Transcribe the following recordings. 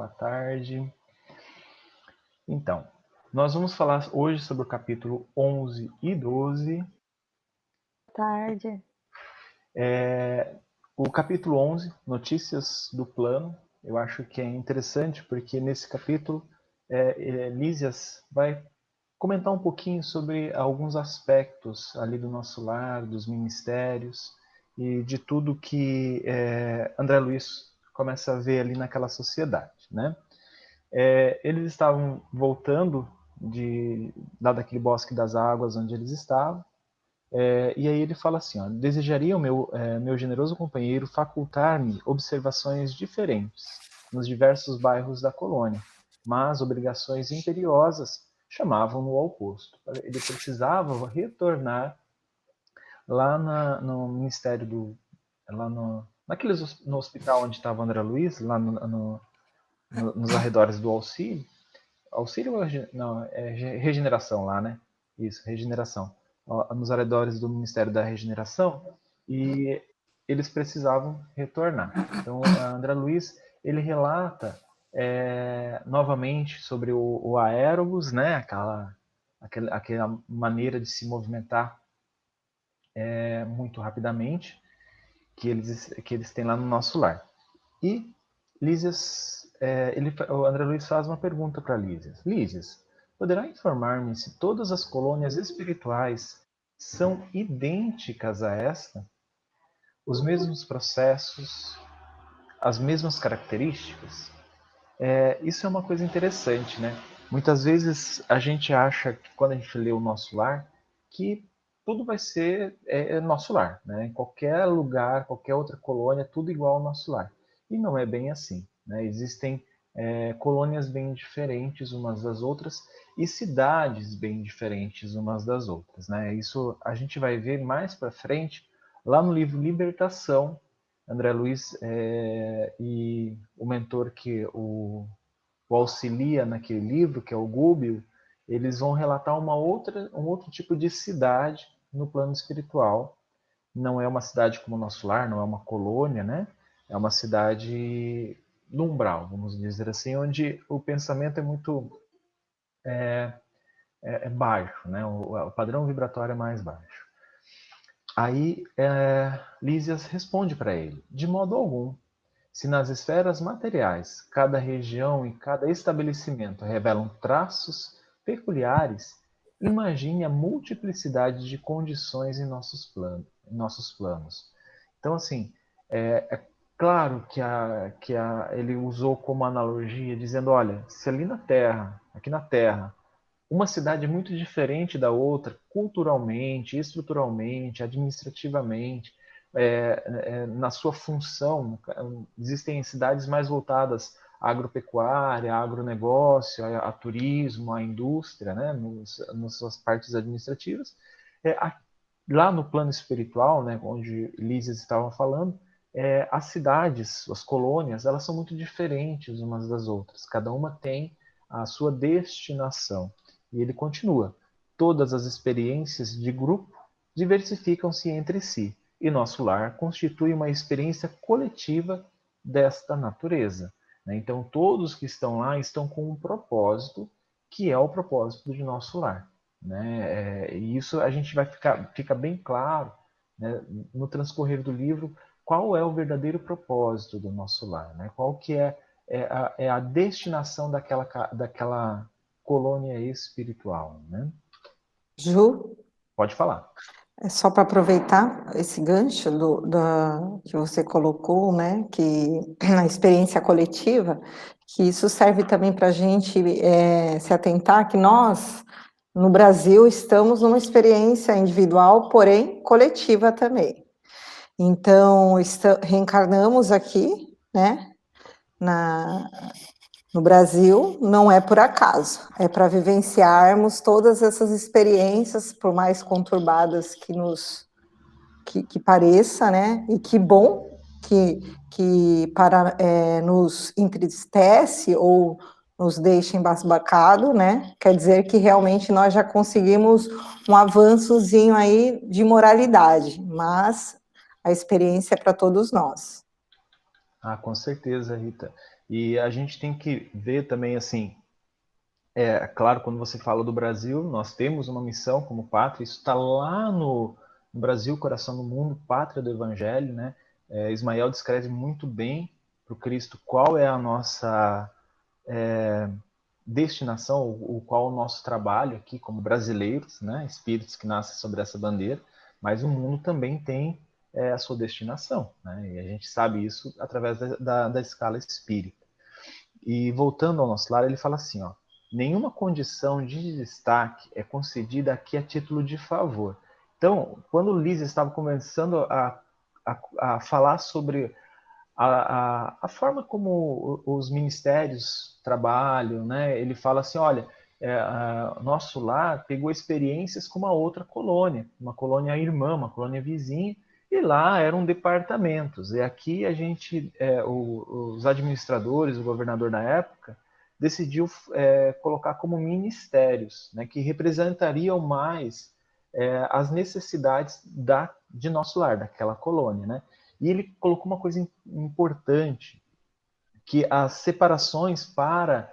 Boa tarde. Então, nós vamos falar hoje sobre o capítulo 11 e 12. Boa tarde. O capítulo 11, Notícias do Plano, eu acho que é interessante porque nesse capítulo Lísias vai comentar um pouquinho sobre alguns aspectos ali do nosso lar, dos ministérios e de tudo que André Luiz começa a ver ali naquela sociedade, né? Eles estavam voltando lá daquele bosque das águas onde eles estavam, e aí ele fala assim, ó, desejaria o meu generoso companheiro facultar-me observações diferentes nos diversos bairros da colônia, mas obrigações imperiosas chamavam-no ao posto. Ele precisava retornar lá no Ministério no hospital onde estava o André Luiz, lá nos arredores do Auxílio. Auxílio não, regeneração lá, né? Isso, regeneração. Nos arredores do Ministério da Regeneração, e eles precisavam retornar. Então, André Luiz, ele relata novamente sobre o aérobus, né? Aquela maneira de se movimentar muito rapidamente, que eles têm lá no nosso lar. E Lísias, o André Luiz faz uma pergunta para Lísias. Lísias, poderá informar-me se todas as colônias espirituais são idênticas a esta? Os mesmos processos, as mesmas características? Isso é uma coisa interessante, né? Muitas vezes a gente acha que quando a gente lê o nosso lar, que tudo vai ser nosso lar, né? Em qualquer lugar, qualquer outra colônia, tudo igual ao nosso lar. E não é bem assim, né? Existem colônias bem diferentes umas das outras e cidades bem diferentes umas das outras, né? Isso a gente vai ver mais para frente lá no livro Libertação. André Luiz e o mentor que o auxilia naquele livro, que é o Gúbio, eles vão relatar um outro tipo de cidade no plano espiritual. Não é uma cidade como o nosso lar, não é uma colônia, né? É uma cidade no umbral, vamos dizer assim, onde o pensamento é muito baixo, né? O padrão vibratório é mais baixo. Aí Lísias responde para ele, de modo algum. Se nas esferas materiais cada região e cada estabelecimento revelam traços peculiares, imagine a multiplicidade de condições em nossos planos. Então, assim, é claro que ele usou como analogia, dizendo, olha, se ali na Terra, aqui na Terra, uma cidade é muito diferente da outra, culturalmente, estruturalmente, administrativamente, na sua função. Existem cidades mais voltadas à agropecuária, à agronegócio, a turismo, à indústria, né, nas suas partes administrativas. Lá no plano espiritual, né, onde Lísias estava falando, as cidades, as colônias, elas são muito diferentes umas das outras. Cada uma tem a sua destinação. E ele continua: todas as experiências de grupo diversificam-se entre si, e nosso lar constitui uma experiência coletiva desta natureza. Então, todos que estão lá estão com um propósito, que é o propósito de nosso lar. E isso a gente fica bem claro, né, no transcorrer do livro, qual é o verdadeiro propósito do nosso lar, né? Qual que é a destinação daquela colônia espiritual, né? Ju, Pode falar. é só para aproveitar esse gancho que você colocou, né, que na experiência coletiva, que isso serve também para a gente se atentar que nós, no Brasil, estamos numa experiência individual, porém coletiva também. Então, reencarnamos aqui, né, no Brasil, não é por acaso, é para vivenciarmos todas essas experiências, por mais conturbadas que pareça, né? E que bom que nos entristece ou nos deixa embasbacado, né? Quer dizer que realmente nós já conseguimos um avançozinho aí de moralidade, mas a experiência é para todos nós. Com certeza, Rita. E a gente tem que ver também, assim, claro, quando você fala do Brasil, nós temos uma missão como pátria, isso está lá no Brasil, coração do mundo, pátria do Evangelho, né? Ismael descreve muito bem para o Cristo qual é a nossa destinação, o qual o nosso trabalho aqui como brasileiros, né? Espíritos que nascem sobre essa bandeira, mas o mundo também tem a sua destinação, né? E a gente sabe isso através da escala espírita. E voltando ao nosso lar, ele fala assim, ó, nenhuma condição de destaque é concedida aqui a título de favor. Então, quando Lise estava começando a falar sobre a forma como os ministérios trabalham, né? Ele fala assim, olha, nosso lar pegou experiências com uma outra colônia, uma colônia irmã, uma colônia vizinha, e lá eram departamentos. E aqui a gente, os administradores, o governador da época, decidiu colocar como ministérios, né, que representariam mais as necessidades de nosso lar, daquela colônia, né? E ele colocou uma coisa importante, que as separações para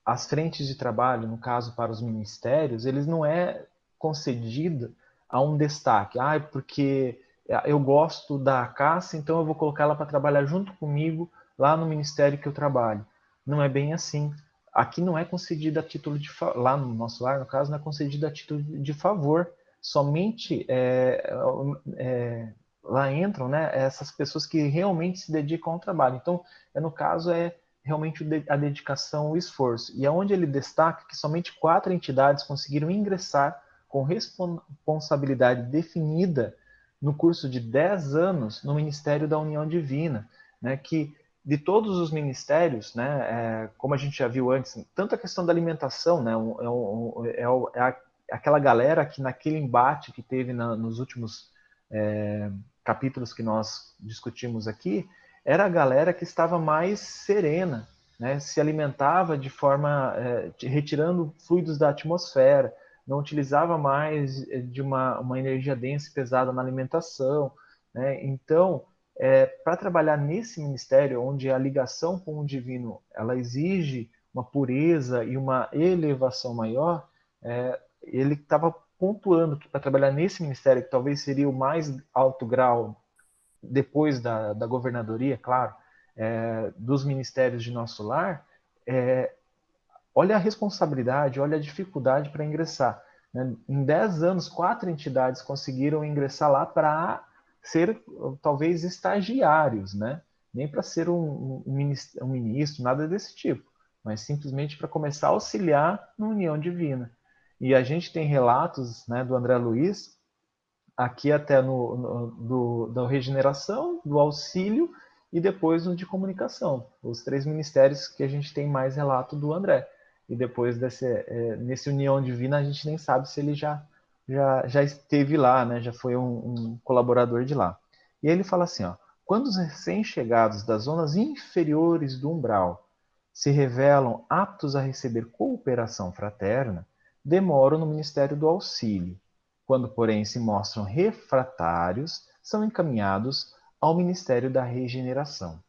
as frentes de trabalho, no caso para os ministérios, eles não é concedido a um destaque. Porque eu gosto da Cássia, então eu vou colocar ela para trabalhar junto comigo lá no ministério que eu trabalho. Não é bem assim. Aqui não é concedido a título de lá no nosso lar, no caso, não é concedido a título de favor. Somente lá entram, né, essas pessoas que realmente se dedicam ao trabalho. Então, no caso, realmente a dedicação, o esforço. E aonde ele destaca que somente 4 entidades conseguiram ingressar com responsabilidade definida no curso de 10 anos no Ministério da União Divina, né, que de todos os ministérios, né, como a gente já viu antes, tanto a questão da alimentação, né, aquela galera que naquele embate que teve nos últimos capítulos que nós discutimos aqui, era a galera que estava mais serena, né? Se alimentava de forma retirando fluidos da atmosfera, não utilizava mais de uma energia densa e pesada na alimentação, né? Então, para trabalhar nesse ministério, onde a ligação com o divino ela exige uma pureza e uma elevação maior, ele estava pontuando que para trabalhar nesse ministério, que talvez seria o mais alto grau depois da governadoria, claro, dos ministérios de nosso lar, olha a responsabilidade, olha a dificuldade para ingressar. Né? Em 10 anos, 4 entidades conseguiram ingressar lá para ser, talvez, estagiários, né? Nem para ser um ministro, nada desse tipo, mas simplesmente para começar a auxiliar na união divina. E a gente tem relatos, né, do André Luiz, aqui até da regeneração, do auxílio e depois no de comunicação. Os 3 ministérios que a gente tem mais relato do André. E depois nesse União Divina, a gente nem sabe se ele já esteve lá, né? Já foi um colaborador de lá. E ele fala assim, ó, quando os recém-chegados das zonas inferiores do umbral se revelam aptos a receber cooperação fraterna, demoram no Ministério do Auxílio. Quando, porém, se mostram refratários, são encaminhados ao Ministério da Regeneração.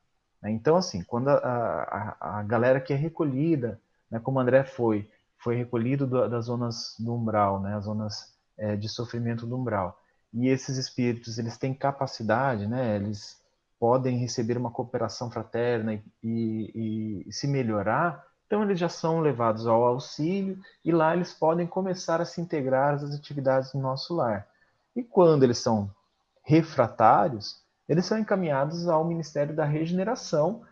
Então, assim, quando a galera que é recolhida, né, como André foi recolhido das zonas do umbral, né, as zonas de sofrimento do umbral, e esses espíritos, eles têm capacidade, né, eles podem receber uma cooperação fraterna e se melhorar, então eles já são levados ao auxílio e lá eles podem começar a se integrar às atividades do nosso lar. E quando eles são refratários, eles são encaminhados ao Ministério da Regeneração.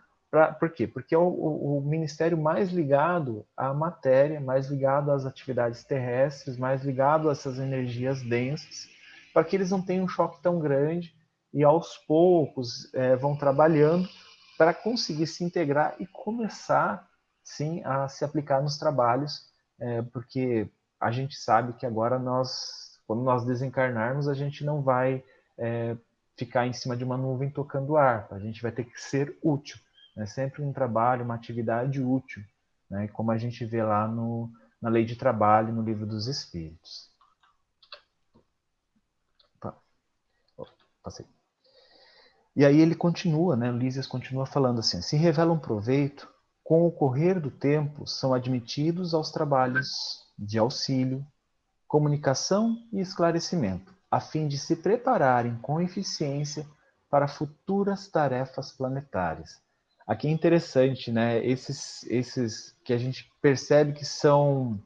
Por quê? Porque é o ministério mais ligado à matéria, mais ligado às atividades terrestres, mais ligado a essas energias densas, para que eles não tenham um choque tão grande e aos poucos vão trabalhando para conseguir se integrar e começar, sim, a se aplicar nos trabalhos, porque a gente sabe que agora quando nós desencarnarmos, a gente não vai ficar em cima de uma nuvem tocando harpa. A gente vai ter que ser útil, né? Sempre um trabalho, uma atividade útil, né? Como a gente vê lá na Lei de Trabalho, no Livro dos Espíritos. Passei. E aí ele continua, né, Lísias continua falando assim: se revela um proveito, com o correr do tempo são admitidos aos trabalhos de auxílio, comunicação e esclarecimento, a fim de se prepararem com eficiência para futuras tarefas planetárias. Aqui é interessante, né? Esses que a gente percebe que são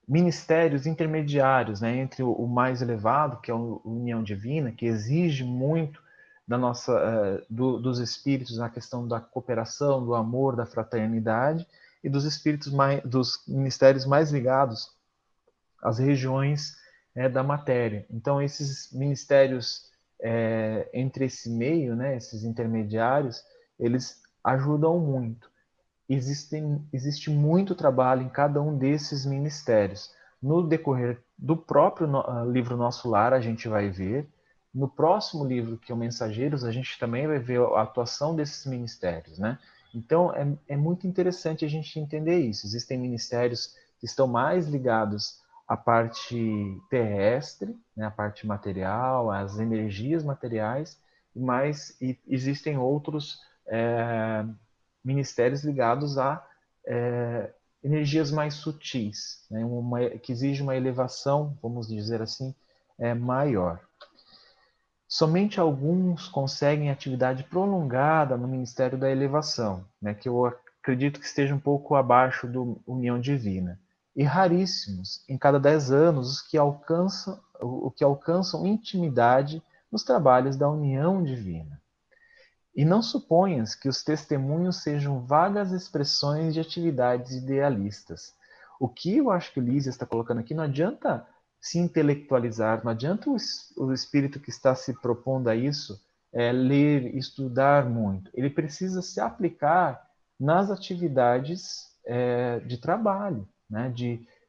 ministérios intermediários, né, entre o mais elevado, que é a união divina, que exige muito da nossa, dos espíritos na questão da cooperação, do amor, da fraternidade, e dos espíritos dos ministérios mais ligados às regiões da matéria. Então, esses ministérios entre esse meio, né, esses intermediários, eles ajudam muito. Existe muito trabalho em cada um desses ministérios. No decorrer do próprio livro Nosso Lar, a gente vai ver. No próximo livro, que é o Mensageiros, a gente também vai ver a atuação desses ministérios, né? Então, é muito interessante a gente entender isso. Existem ministérios que estão mais ligados à parte terrestre, né, à parte material, às energias materiais, mas existem outros ministérios ligados a energias mais sutis, né, que exige uma elevação, vamos dizer assim, maior. Somente alguns conseguem atividade prolongada no Ministério da Elevação, né, que eu acredito que esteja um pouco abaixo do União Divina. E raríssimos, em cada 10 anos, os que alcançam intimidade nos trabalhos da União Divina. E não suponhas que os testemunhos sejam vagas expressões de atividades idealistas. O que eu acho que o Lísias está colocando aqui, não adianta se intelectualizar, não adianta o espírito que está se propondo a isso ler, estudar muito. Ele precisa se aplicar nas atividades de trabalho, né?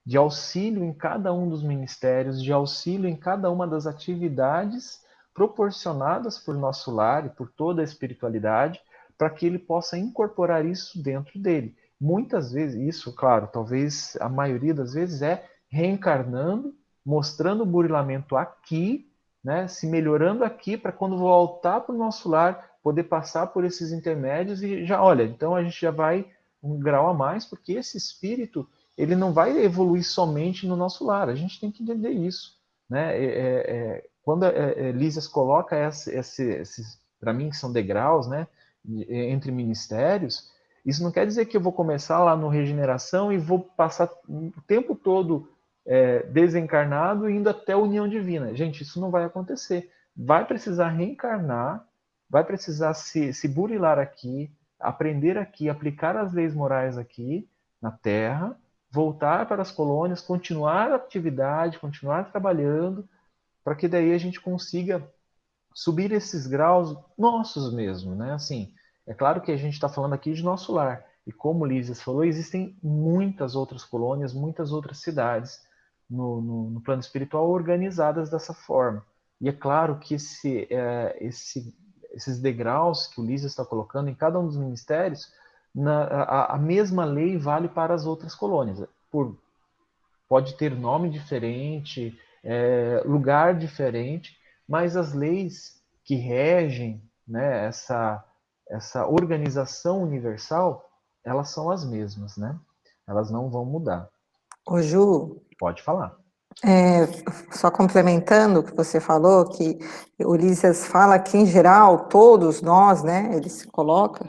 de auxílio em cada um dos ministérios, de auxílio em cada uma das atividades proporcionadas por Nosso Lar e por toda a espiritualidade, para que ele possa incorporar isso dentro dele. Muitas vezes, isso, claro, talvez a maioria das vezes é reencarnando, mostrando o burilamento aqui, né, se melhorando aqui, para quando voltar para o Nosso Lar, poder passar por esses intermédios e já, olha, então a gente já vai um grau a mais, porque esse espírito, ele não vai evoluir somente no Nosso Lar, a gente tem que entender isso, né? Quando Lísias coloca esses, para mim, que são degraus, né, entre ministérios, isso não quer dizer que eu vou começar lá no Regeneração e vou passar o tempo todo desencarnado indo até a união divina. Gente, isso não vai acontecer. Vai precisar reencarnar, vai precisar se burilar aqui, aprender aqui, aplicar as leis morais aqui na Terra, voltar para as colônias, continuar a atividade, continuar trabalhando, para que daí a gente consiga subir esses graus nossos mesmo, né? Assim, é claro que a gente está falando aqui de Nosso Lar, e como o Lísias falou, existem muitas outras colônias, muitas outras cidades no plano espiritual organizadas dessa forma. E é claro que esses degraus que o Lísias está colocando em cada um dos ministérios, a mesma lei vale para as outras colônias. Pode ter nome diferente, lugar diferente, mas as leis que regem, né, essa organização universal, elas são as mesmas, né? Elas não vão mudar. Ô Ju, Pode falar. só complementando o que você falou, que Ulisses fala que, em geral, todos nós, né, ele se coloca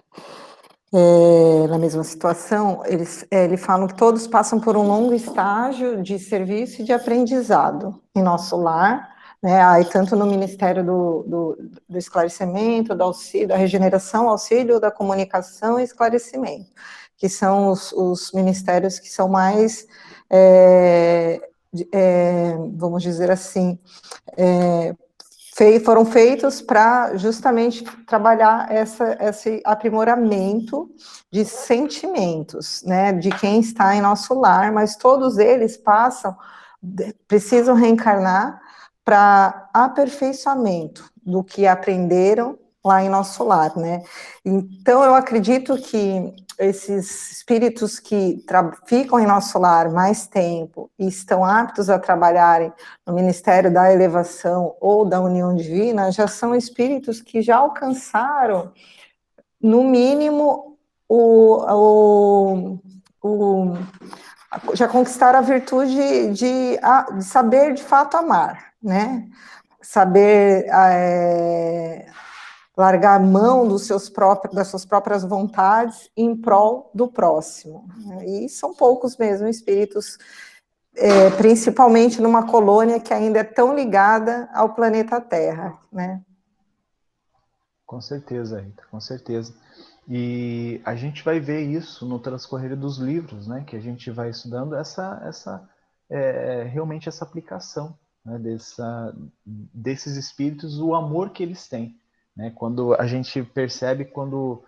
na mesma situação, ele fala que todos passam por um longo estágio de serviço e de aprendizado em Nosso Lar, né, aí tanto no Ministério do Esclarecimento, do auxílio, da regeneração, auxílio, da comunicação e esclarecimento, que são os ministérios que são mais, vamos dizer assim, foram feitos para justamente trabalhar esse aprimoramento de sentimentos, né, de quem está em nosso lar, mas todos eles precisam reencarnar para aperfeiçoamento do que aprenderam lá em nosso lar, né? Então, eu acredito que esses espíritos que ficam em nosso lar mais tempo e estão aptos a trabalharem no Ministério da Elevação ou da União Divina, já são espíritos que já alcançaram, no mínimo, já conquistaram a virtude de saber de fato amar, né? Saber largar a mão das suas próprias vontades em prol do próximo. E são poucos mesmo espíritos, principalmente numa colônia que ainda é tão ligada ao planeta Terra, né? Com certeza, Rita, com certeza. E a gente vai ver isso no transcorrer dos livros, né? Que a gente vai estudando realmente essa aplicação, né, desses espíritos, o amor que eles têm. Né? Quando a gente percebe, quando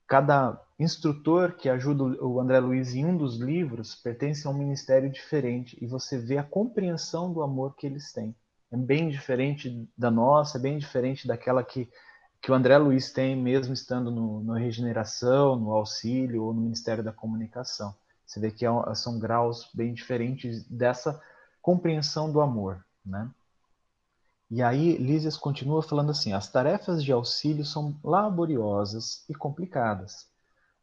cada instrutor que ajuda o André Luiz em um dos livros pertence a um ministério diferente, e você vê a compreensão do amor que eles têm. É bem diferente da nossa, é bem diferente daquela que o André Luiz tem, mesmo estando no Regeneração, no Auxílio ou no Ministério da Comunicação. Você vê que são graus bem diferentes dessa compreensão do amor, né? E aí, Lísias continua falando assim: as tarefas de auxílio são laboriosas e complicadas.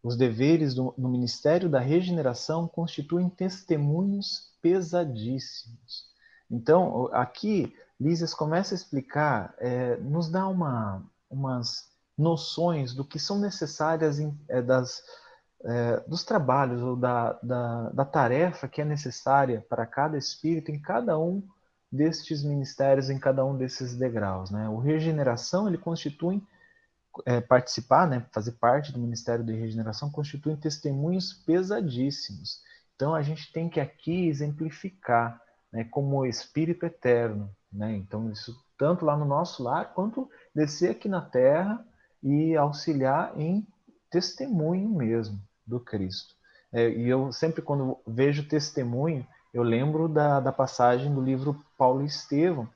Os deveres no Ministério da Regeneração constituem testemunhos pesadíssimos. Então, aqui, Lísias começa a explicar, nos dá umas noções do que são necessárias dos trabalhos ou da tarefa que é necessária para cada espírito em cada um destes ministérios, em cada um desses degraus. Né? O Regeneração, ele constitui participar, né, fazer parte do Ministério de Regeneração, constituem testemunhos pesadíssimos. Então, a gente tem que aqui exemplificar, né, como espírito eterno. Né? Então, isso tanto lá no nosso lar, quanto descer aqui na Terra e auxiliar em testemunho mesmo do Cristo. E eu sempre, quando vejo testemunho, eu lembro da passagem do livro Paulo e Estevão,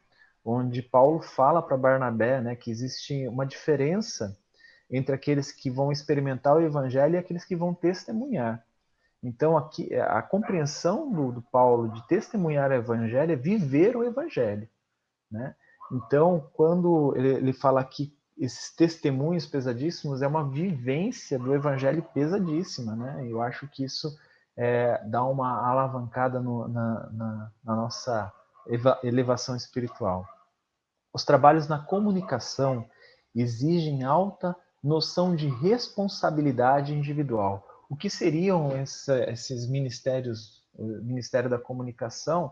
onde Paulo fala para Barnabé, né, que existe uma diferença entre aqueles que vão experimentar o evangelho e aqueles que vão testemunhar. Então, aqui, a compreensão do Paulo de testemunhar o evangelho é viver o evangelho. Né? Então, quando ele fala aqui esses testemunhos pesadíssimos, é uma vivência do evangelho pesadíssima. Né? Eu acho que isso dá uma alavancada na nossa elevação espiritual. Os trabalhos na comunicação exigem alta noção de responsabilidade individual. O que seriam esses ministérios? O Ministério da Comunicação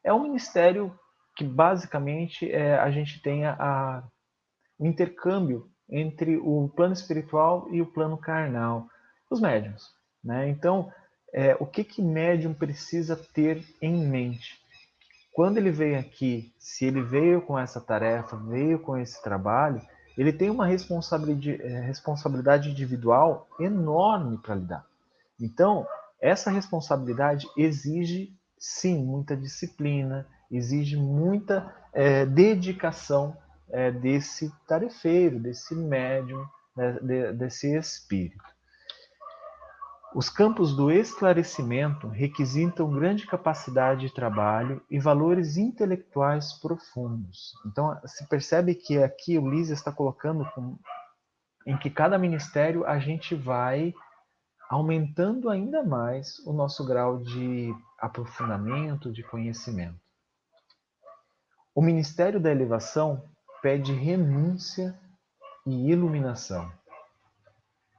é um ministério que basicamente a gente tem o intercâmbio entre o plano espiritual e o plano carnal, os médiuns. Né? Então, o que médium precisa ter em mente? Quando ele veio aqui, se ele veio com essa tarefa, veio com esse trabalho, ele tem uma responsabilidade individual enorme para lidar. Então, essa responsabilidade exige, sim, muita disciplina, exige muita dedicação desse tarefeiro, desse médium, né, desse espírito. Os campos do esclarecimento requisitam grande capacidade de trabalho e valores intelectuais profundos. Então, se percebe que aqui o Lísias está colocando em que cada ministério a gente vai aumentando ainda mais o nosso grau de aprofundamento, de conhecimento. O Ministério da Elevação pede renúncia e iluminação.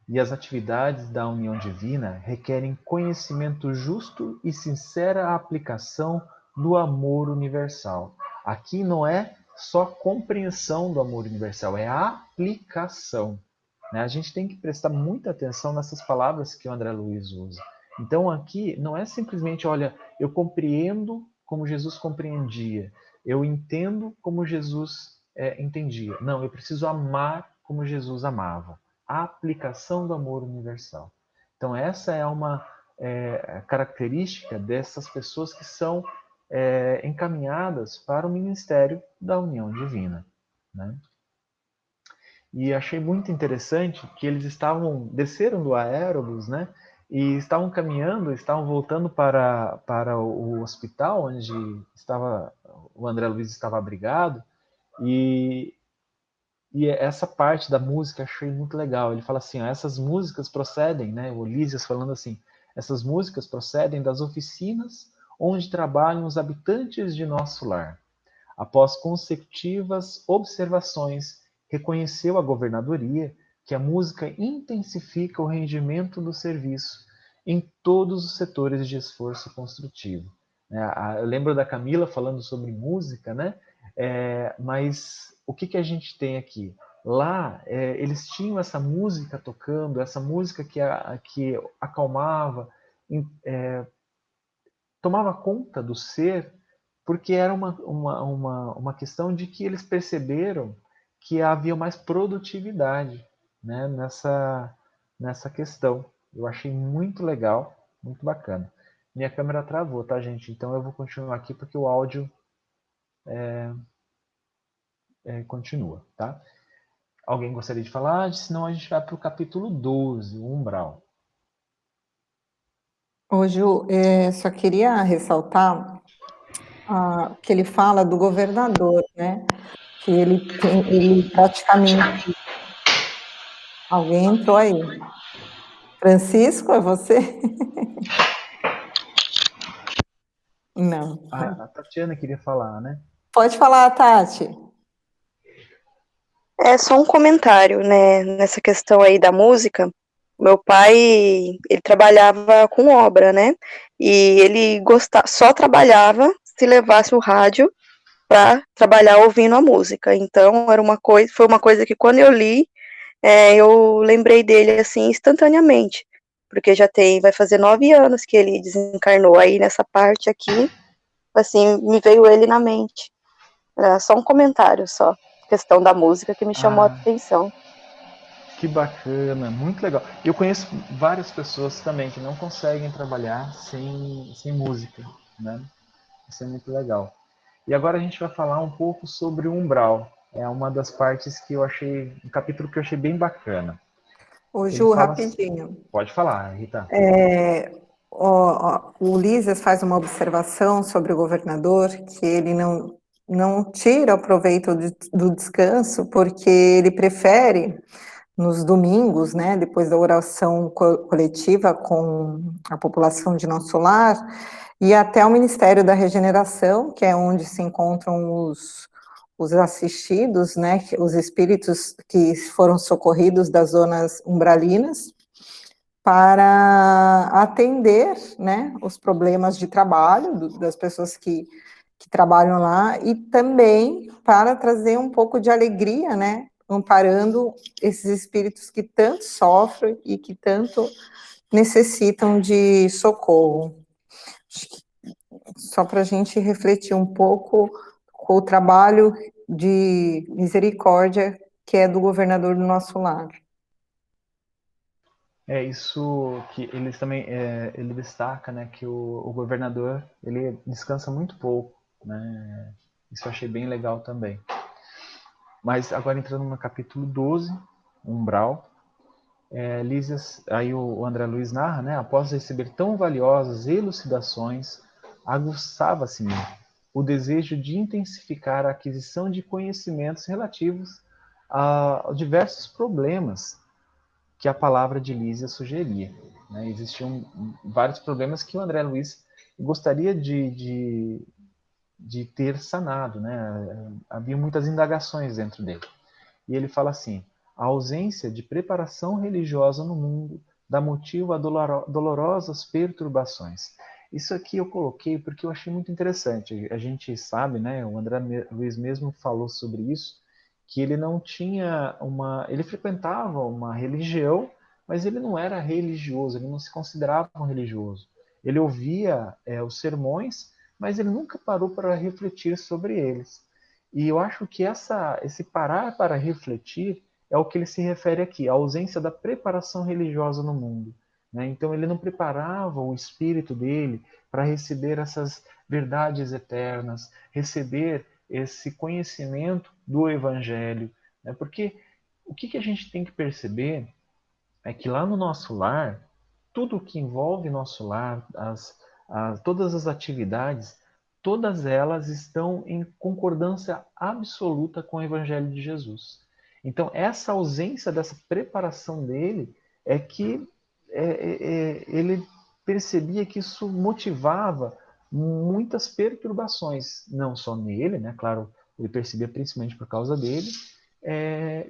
E as atividades da união divina requerem conhecimento justo e sincera aplicação do amor universal. Aqui não é só compreensão do amor universal, é a aplicação. Né? A gente tem que prestar muita atenção nessas palavras que o André Luiz usa. Então aqui não é simplesmente, olha, eu compreendo como Jesus compreendia, eu entendo como Jesus entendia. Não, eu preciso amar como Jesus amava. A aplicação do amor universal. Então essa é uma característica dessas pessoas que são encaminhadas para o ministério da união divina. Né? E achei muito interessante que eles desceram do aerobus, né? E estavam caminhando, estavam voltando para o hospital onde o André Luiz estava abrigado, e, e essa parte da música achei muito legal. Ele fala assim, ó, essas músicas procedem, né? O Lísias falando assim, essas músicas procedem das oficinas onde trabalham os habitantes de nosso lar. Após consecutivas observações, reconheceu a governadoria que a música intensifica o rendimento do serviço em todos os setores de esforço construtivo. Eu lembro da Camila falando sobre música, né? Mas o que a gente tem aqui? Lá, eles tinham essa música tocando, essa música que acalmava, tomava conta do ser, porque era uma questão de que eles perceberam que havia mais produtividade, né, nessa questão. Eu achei muito legal, muito bacana. Minha câmera travou, tá, gente? Então eu vou continuar aqui porque o áudio continua, tá? Alguém gostaria de falar? Senão a gente vai para o capítulo 12, o umbral. Ô, Ju, só queria ressaltar que ele fala do governador, né? Que ele praticamente. Alguém entrou aí. Francisco, é você? Não. A Tatiana queria falar, né? Pode falar, Tati. É só um comentário, né, nessa questão aí da música. Meu pai, ele trabalhava com obra, né? E ele só trabalhava se levasse o rádio para trabalhar ouvindo a música. Então, foi uma coisa que quando eu li, eu lembrei dele assim instantaneamente, porque vai fazer 9 anos que ele desencarnou. Aí nessa parte aqui, assim, me veio ele na mente. Era só um comentário só, questão da música que me chamou a atenção. Que bacana, muito legal. Eu conheço várias pessoas também que não conseguem trabalhar sem música, né? Isso é muito legal. E agora a gente vai falar um pouco sobre o umbral. É uma das partes que eu achei, um capítulo que eu achei bem bacana. Ô, Ele Ju, fala, rapidinho. pode falar, Rita. O Ulisses faz uma observação sobre o governador, que ele não tira o proveito do descanso, porque ele prefere, nos domingos, né, depois da oração coletiva com a população de nosso lar, ir até o Ministério da Regeneração, que é onde se encontram os assistidos, né, os espíritos que foram socorridos das zonas umbralinas, para atender, né, os problemas de trabalho das pessoas que trabalham lá e também para trazer um pouco de alegria, né, amparando esses espíritos que tanto sofrem e que tanto necessitam de socorro. Só para a gente refletir um pouco com o trabalho de misericórdia que é do governador do nosso lar. É isso que eles também ele destaca, né, que o governador ele descansa muito pouco, né? Isso eu achei bem legal também. Mas agora entrando no capítulo 12, umbral, Lísias, aí o André Luiz narra, né, após receber tão valiosas elucidações, aguçava-se-me o desejo de intensificar a aquisição de conhecimentos relativos a diversos problemas que a palavra de Lísia sugeria. Né? Existiam vários problemas que o André Luiz gostaria de ter sanado. Né? Havia muitas indagações dentro dele. E ele fala assim, a ausência de preparação religiosa no mundo dá motivo a dolorosas perturbações. Isso aqui eu coloquei porque eu achei muito interessante. A gente sabe, né, o André Luiz mesmo falou sobre isso, que ele não tinha ele frequentava uma religião, mas ele não era religioso, ele não se considerava um religioso. Ele ouvia os sermões, mas ele nunca parou para refletir sobre eles. E eu acho que esse parar para refletir é o que ele se refere aqui, a ausência da preparação religiosa no mundo. Né? Então ele não preparava o espírito dele para receber essas verdades eternas, receber esse conhecimento do Evangelho. Né? Porque o que a gente tem que perceber é que lá no nosso lar, tudo que envolve nosso lar, todas as atividades, todas elas estão em concordância absoluta com o Evangelho de Jesus. Então, essa ausência dessa preparação dele é que ele percebia que isso motivava muitas perturbações, não só nele, né? Claro, ele percebia principalmente por causa dele,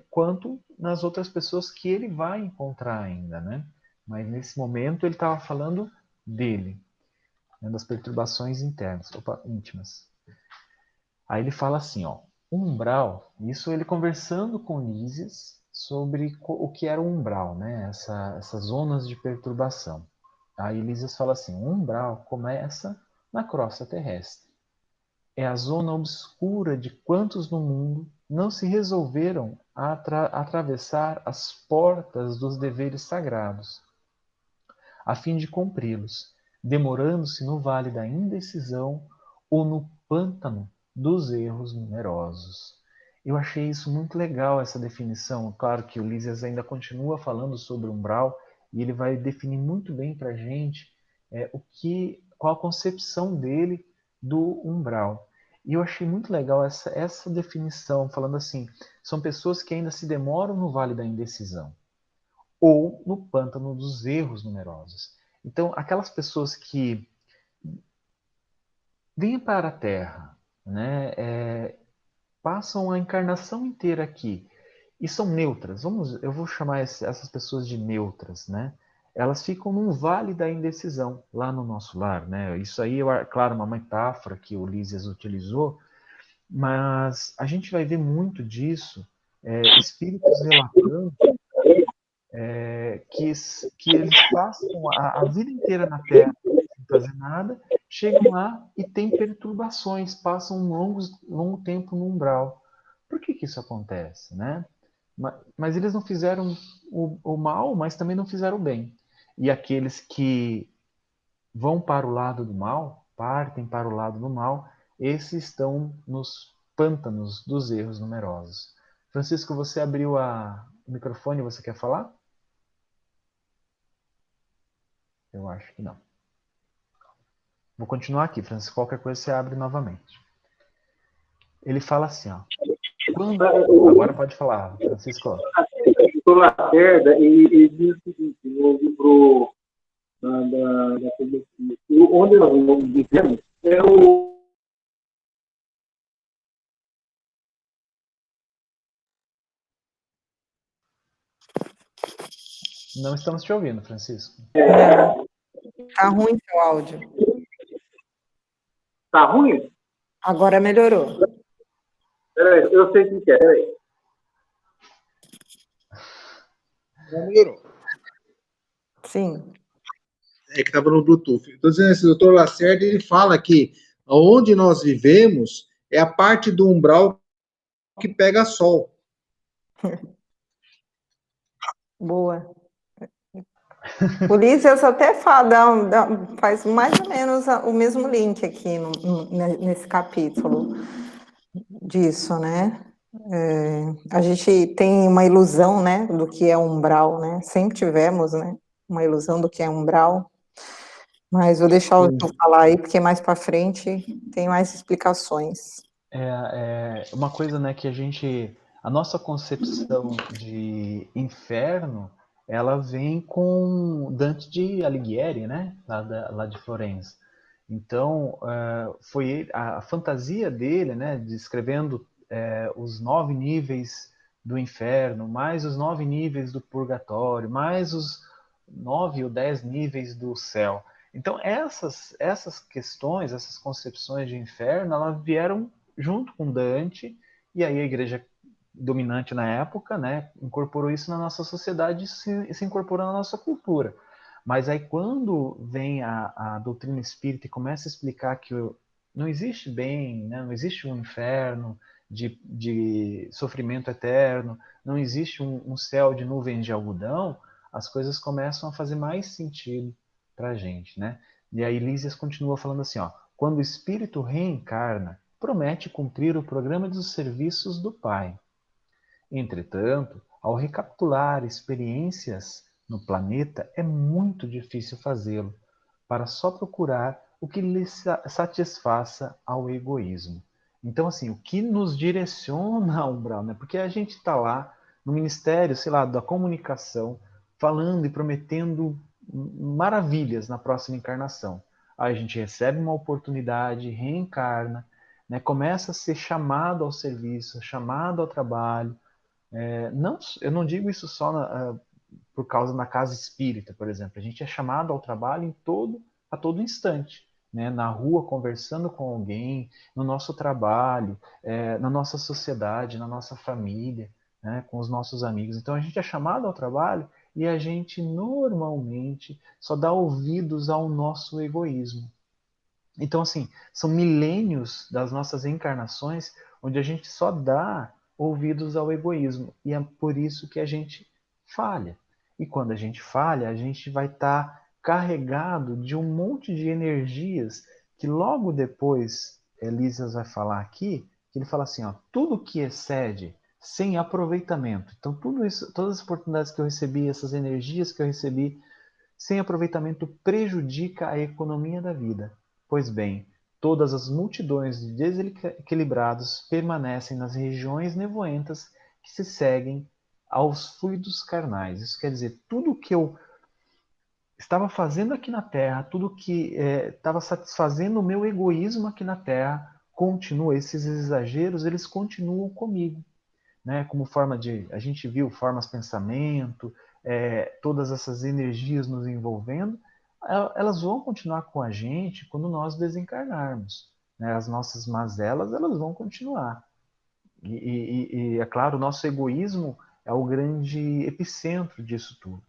quanto nas outras pessoas que ele vai encontrar ainda, né? Mas nesse momento ele estava falando dele, né, das perturbações internas, íntimas. Aí ele fala assim, ó, umbral, isso ele conversando com Lísias sobre o que era o umbral, né? Essas zonas de perturbação. Aí Lísias fala assim, o umbral começa na crosta terrestre. É a zona obscura de quantos no mundo não se resolveram a atravessar as portas dos deveres sagrados, a fim de cumpri-los, demorando-se no vale da indecisão ou no pântano dos erros numerosos. Eu achei isso muito legal, essa definição. Claro que o Lísias ainda continua falando sobre umbral e ele vai definir muito bem para a gente qual a concepção dele do umbral. E eu achei muito legal essa definição, falando assim, são pessoas que ainda se demoram no vale da indecisão ou no pântano dos erros numerosos. Então, aquelas pessoas que vêm para a Terra, né, passam a encarnação inteira aqui e são neutras. Eu vou chamar essas pessoas de neutras, né? Elas ficam num vale da indecisão lá no nosso lar, né? Isso aí, claro, uma metáfora que o Lísias utilizou, mas a gente vai ver muito disso, espíritos relatando que eles passam a vida inteira na Terra sem fazer nada, chegam lá e têm perturbações, passam um longo tempo no umbral. Por que isso acontece, né? Mas eles não fizeram o mal, mas também não fizeram o bem. E aqueles que vão para o lado do mal, partem para o lado do mal, esses estão nos pântanos dos erros numerosos. Francisco, você abriu o microfone, você quer falar? Eu acho que não. Vou continuar aqui, Francisco. Qualquer coisa você abre novamente. Ele fala assim, ó. Agora pode falar, Francisco. O Lacerda, ele diz o seguinte, no livro da Filosofia, onde nós vivemos é o... Não estamos te ouvindo, Francisco. Tá ruim seu áudio. Tá ruim? Agora melhorou. Peraí, eu sei o que é, peraí. Já melhorou. Sim. É que estava no Bluetooth. Então, esse doutor Lacerda, ele fala que onde nós vivemos é a parte do umbral que pega sol. Boa. O Lísias até faz mais ou menos o mesmo link aqui nesse capítulo disso, né? A gente tem uma ilusão, né, do que é umbral, né? Sempre tivemos, né, uma ilusão do que é umbral. Mas vou deixar o Ju falar aí, porque mais para frente tem mais explicações. Uma coisa, né, que a nossa concepção de inferno, ela vem com Dante de Alighieri, né, lá de Florença. Então, foi a fantasia dele, né, descrevendo os 9 níveis do inferno, mais os 9 níveis do purgatório, mais os 9 ou 10 níveis do céu. Então, essas questões, essas concepções de inferno, elas vieram junto com Dante, e aí a igreja dominante na época, né, incorporou isso na nossa sociedade e se incorporou na nossa cultura. Mas aí quando vem a doutrina espírita e começa a explicar que não existe bem, né, não existe um inferno de sofrimento eterno, não existe um céu de nuvens de algodão, as coisas começam a fazer mais sentido para a gente, né? E aí Lísias continua falando assim, ó, quando o espírito reencarna, promete cumprir o programa dos serviços do Pai. Entretanto, ao recapitular experiências no planeta, é muito difícil fazê-lo, para só procurar o que lhe satisfaça ao egoísmo. Então, assim, o que nos direciona ao umbral, né? Porque a gente está lá no Ministério, sei lá, da Comunicação, falando e prometendo maravilhas na próxima encarnação. Aí a gente recebe uma oportunidade, reencarna, né? Começa a ser chamado ao serviço, chamado ao trabalho. Não, eu não digo isso só por causa da casa espírita, por exemplo. A gente é chamado ao trabalho a todo instante, né? Na rua, conversando com alguém, no nosso trabalho, na nossa sociedade, na nossa família, né? Com os nossos amigos. Então a gente é chamado ao trabalho e a gente normalmente só dá ouvidos ao nosso egoísmo. Então, assim, são milênios das nossas encarnações onde a gente só dá ouvidos ao egoísmo. E é por isso que a gente falha. E quando a gente falha, a gente vai estar carregado de um monte de energias que logo depois, Elísias vai falar aqui, que ele fala assim, ó, tudo que excede sem aproveitamento. Então, tudo isso, todas as oportunidades que eu recebi, essas energias que eu recebi, sem aproveitamento prejudica a economia da vida. Pois bem, todas as multidões de desequilibrados permanecem nas regiões nevoentas que se seguem aos fluidos carnais. Isso quer dizer, tudo que eu estava fazendo aqui na Terra, tudo que estava satisfazendo o meu egoísmo aqui na Terra, continua, esses exageros, eles continuam comigo. Né, como forma de, a gente viu formas pensamento, todas essas energias nos envolvendo, elas vão continuar com a gente quando nós desencarnarmos. Né, as nossas mazelas, elas vão continuar. E, é claro, o nosso egoísmo é o grande epicentro disso tudo.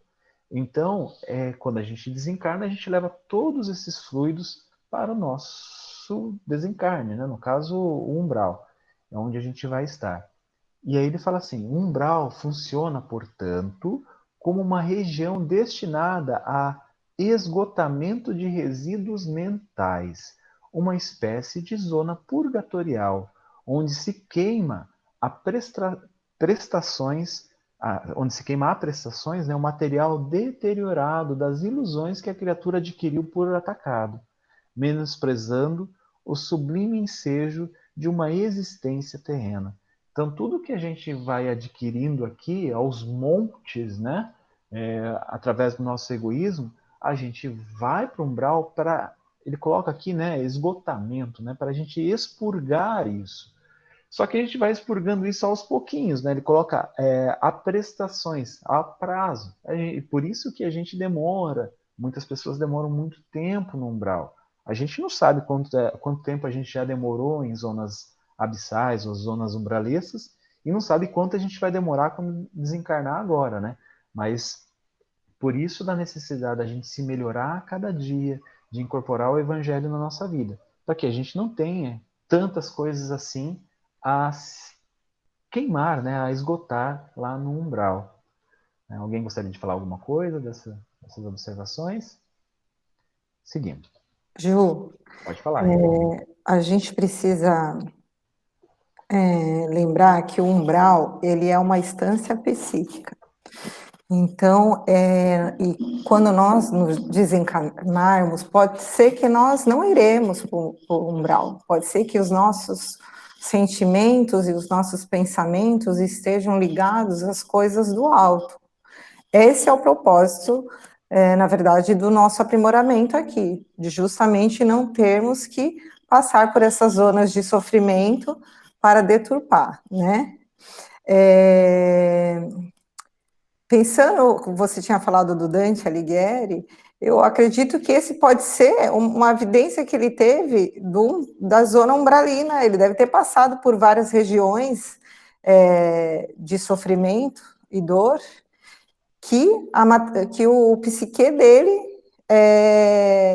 Então, quando a gente desencarna, a gente leva todos esses fluidos para o nosso desencarne, né? No caso, o umbral, é onde a gente vai estar. E aí ele fala assim, o umbral funciona, portanto, como uma região destinada a esgotamento de resíduos mentais, uma espécie de zona purgatorial, onde se queima a prestações, onde se queima a prestações, né, o material deteriorado das ilusões que a criatura adquiriu por atacado, menosprezando o sublime ensejo de uma existência terrena. Então, tudo que a gente vai adquirindo aqui, aos montes, né, através do nosso egoísmo, a gente vai para o umbral para, ele coloca aqui, né, esgotamento, né, para a gente expurgar isso. Só que a gente vai expurgando isso aos pouquinhos, né? Ele coloca a prestações, a prazo. Por isso que a gente demora, muitas pessoas demoram muito tempo no umbral. A gente não sabe quanto tempo a gente já demorou em zonas abissais ou zonas umbralescas, e não sabe quanto a gente vai demorar quando desencarnar agora, né? Mas por isso da necessidade da gente se melhorar a cada dia, de incorporar o evangelho na nossa vida, para que a gente não tenha tantas coisas assim a queimar, né, a esgotar lá no umbral. Alguém gostaria de falar alguma coisa dessas observações? Seguindo. Ju, Pode falar. a gente precisa lembrar que o umbral, ele é uma instância psíquica. Então, e quando nós nos desencarnarmos, pode ser que nós não iremos para o umbral, pode ser que os nossos sentimentos e os nossos pensamentos estejam ligados às coisas do alto. Esse é o propósito, na verdade, do nosso aprimoramento aqui, de justamente não termos que passar por essas zonas de sofrimento para deturpar, né? Pensando, você tinha falado do Dante Alighieri, eu acredito que esse pode ser uma evidência que ele teve da zona umbralina. Ele deve ter passado por várias regiões de sofrimento e dor que o psique dele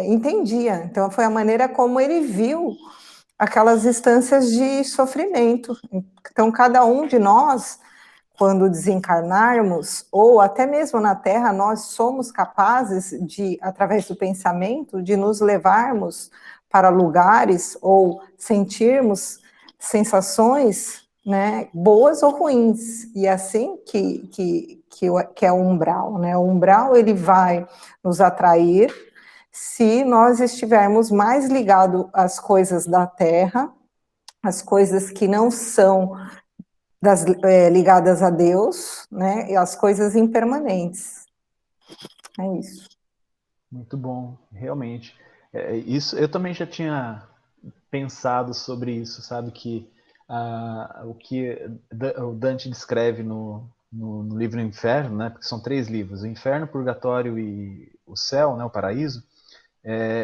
entendia. Então, foi a maneira como ele viu aquelas instâncias de sofrimento. Então, cada um de nós, quando desencarnarmos, ou até mesmo na Terra, nós somos capazes de, através do pensamento, de nos levarmos para lugares ou sentirmos sensações né, boas ou ruins, e assim que é o umbral, né? O umbral, ele vai nos atrair se nós estivermos mais ligados às coisas da terra, às coisas que não são ligadas a Deus, né, e as coisas impermanentes. É isso. Muito bom, realmente. Isso, eu também já tinha pensado sobre isso, sabe? Que o que o Dante descreve no livro Inferno, né? Porque são 3 livros: o Inferno, o Purgatório e o Céu, né? O Paraíso.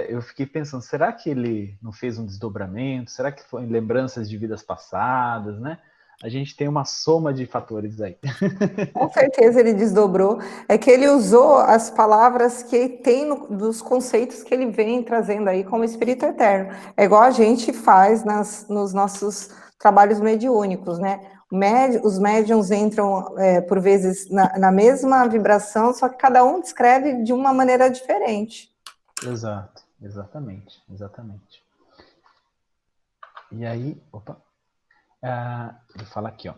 Eu fiquei pensando, será que ele não fez um desdobramento? Será que foi lembranças de vidas passadas, né? A gente tem uma soma de fatores aí. Com certeza ele desdobrou. É que ele usou as palavras que tem dos conceitos que ele vem trazendo aí como Espírito Eterno. É igual a gente faz nos nossos trabalhos mediúnicos, né? Os médiums entram, por vezes, na mesma vibração, só que cada um descreve de uma maneira diferente. Exato, exatamente. E aí, ele fala aqui, ó.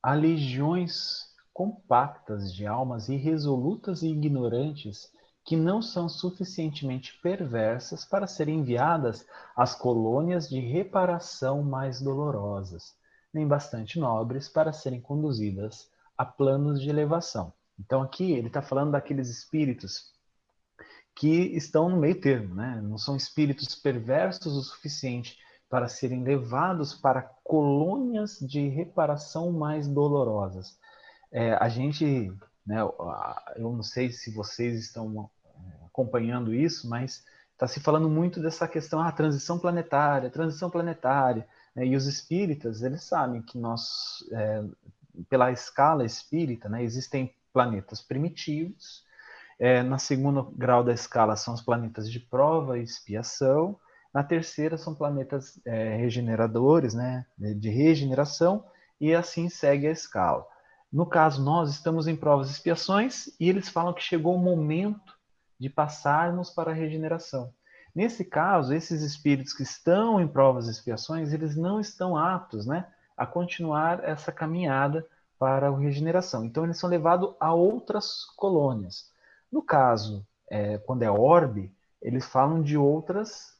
Há legiões compactas de almas irresolutas e ignorantes que não são suficientemente perversas para serem enviadas às colônias de reparação mais dolorosas, nem bastante nobres para serem conduzidas a planos de elevação. Então aqui ele está falando daqueles espíritos que estão no meio termo, né? Não são espíritos perversos o suficiente para serem levados para colônias de reparação mais dolorosas. A gente, né, eu não sei se vocês estão acompanhando isso, mas está se falando muito dessa questão, transição planetária, né, e os espíritas, eles sabem que nós, pela escala espírita, né, existem planetas primitivos. Na segunda grau da escala são os planetas de prova e expiação. Na terceira são planetas regeneradores, né, de regeneração, e assim segue a escala. No caso, nós estamos em provas e expiações, e eles falam que chegou o momento de passarmos para a regeneração. Nesse caso, esses espíritos que estão em provas e expiações, eles não estão aptos, né, a continuar essa caminhada para a regeneração. Então, eles são levados a outras colônias. No caso, quando é orbe, eles falam de outros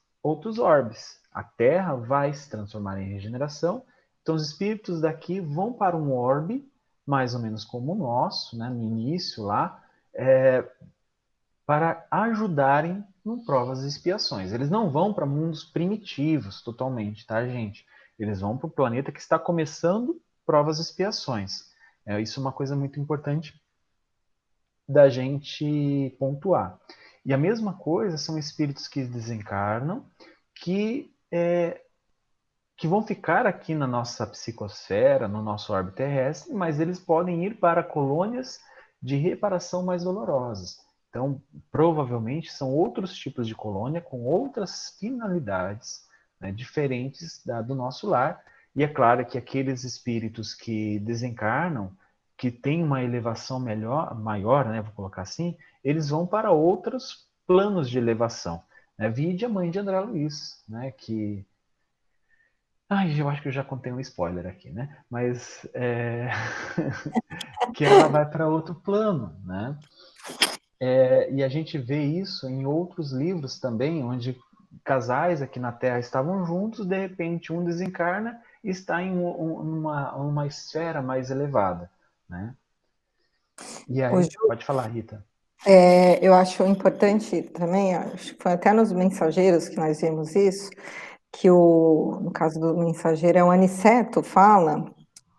orbes. A Terra vai se transformar em regeneração, então os espíritos daqui vão para um orbe, mais ou menos como o nosso, né, no início lá, para ajudarem em provas e expiações. Eles não vão para mundos primitivos totalmente, tá, gente? Eles vão para o planeta que está começando provas e expiações. Isso é uma coisa muito importante da gente pontuar. E a mesma coisa são espíritos que desencarnam, que vão ficar aqui na nossa psicosfera, no nosso orbe terrestre, mas eles podem ir para colônias de reparação mais dolorosas. Então, provavelmente são outros tipos de colônia com outras finalidades, né, diferentes do nosso lar. E é claro que aqueles espíritos que desencarnam, que têm uma elevação maior, né, vou colocar assim, eles vão para outros planos de elevação. Né? Vide a mãe de André Luiz, né, que... eu acho que eu já contei um spoiler aqui, né? Mas que ela vai para outro plano, né? E a gente vê isso em outros livros também, onde casais aqui na Terra estavam juntos, de repente um desencarna e está em uma esfera mais elevada, né? E aí, pode falar, Rita. Eu acho importante também, acho que foi até nos Mensageiros que nós vimos isso, que no caso do Mensageiro, o Aniceto fala